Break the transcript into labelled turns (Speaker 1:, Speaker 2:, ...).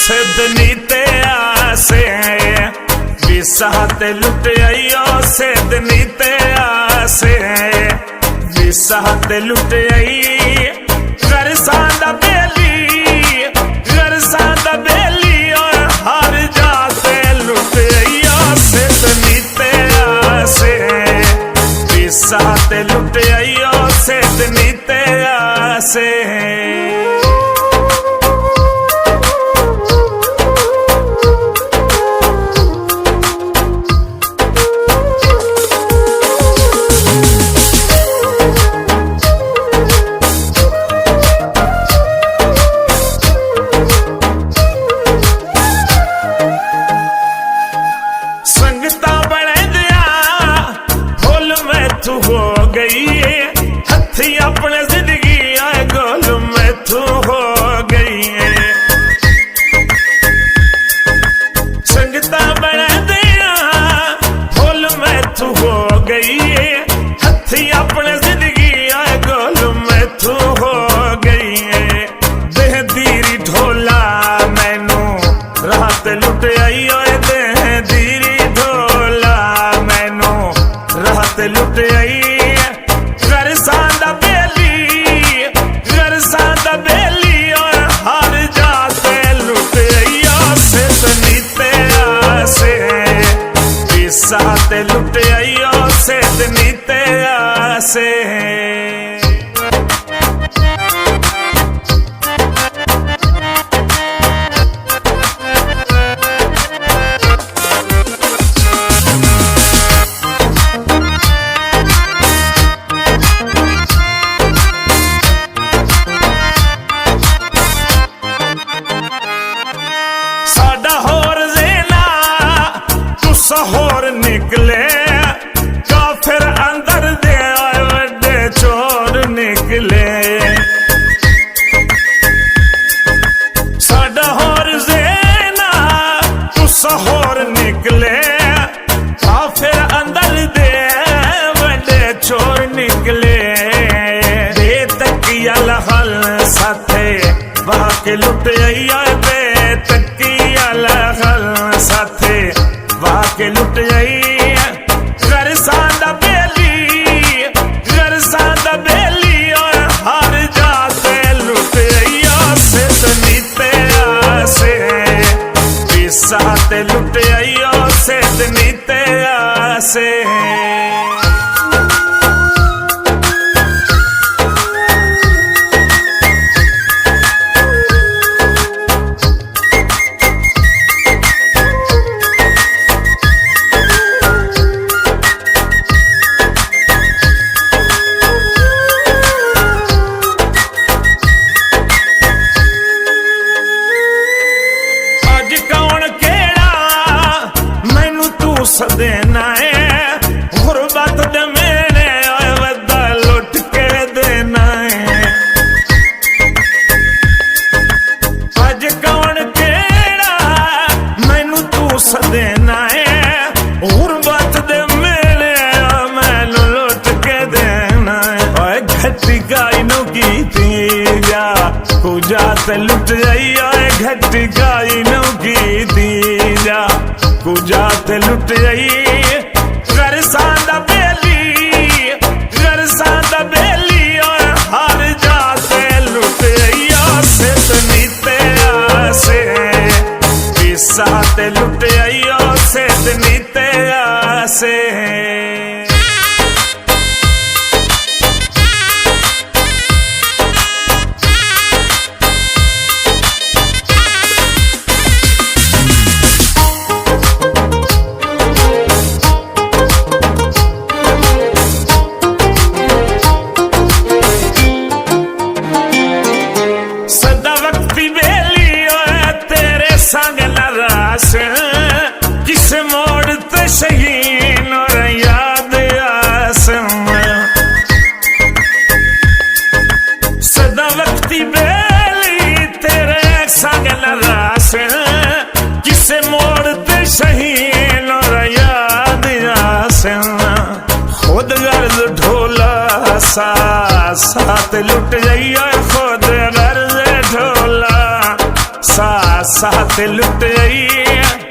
Speaker 1: सिद्धनी ते आसे विसाते लुट आइयो सिद्धनी ते आसे विसाते लुट आई गरसांदा बेली और हर जाते लुट आइयो सिद्धनी ते आसे विसाते लुट आइयो सिद्धनी ते आसे हो गई हथी अपने जिंदगी आए गोल में तू हो गई संगता बना दिया फूल में तू हो गई हथी अपने जिंदगी आए गोल में तू हो गई देह दीरी ढोला मैनू रात लुट आई देह दीरी ढोला मैनू रात लुट आई गरसांदा बेली और हर जाते लुट आइयो सिद्धनी ते आसे विसाते लुट आइयो सिद्धनी ते आसे होर निकले काफिर अंदर दे वड्डे चोर निकले साडा होर ज़ेना तुसा होर निकले काफिर अंदर दे वड्डे चोर निकले बेतकिया लहल साथे बाके लुट आइया बेतकिया लहल साथे वाके लुट आई गरसांदा बेली और हर जाते लुट आइयो सिद्धनी ते आसे विसाते लुट आइयो सिद्धनी ते आसे सदेना है गुरबत दे मेरे वदा लुट के देना है अज कौन केड़ा मैनू तू सदेना है गुरबत दे मेरे मैनू लुट के देना है घटी गाई नू की जा कुजा ते लुट जाइयो घटी गाई नू की जा कुजा ते लुट आई गरसांदा बेली और हर जाते लुट आइयो सिद्धनी ते आसे विसाते लुट आइयो सिद्धनी ते आसे संग नाराश किस मोड़ ते शहीन और याद आसम सदा वक्ती बेली तेरे संग नाराश किस मोड़ ते शहीन और याद आसम खुद गर्द ढोला साथ लुट जाइयो खुद गर्द ढोला साथ पासा ते लुट आई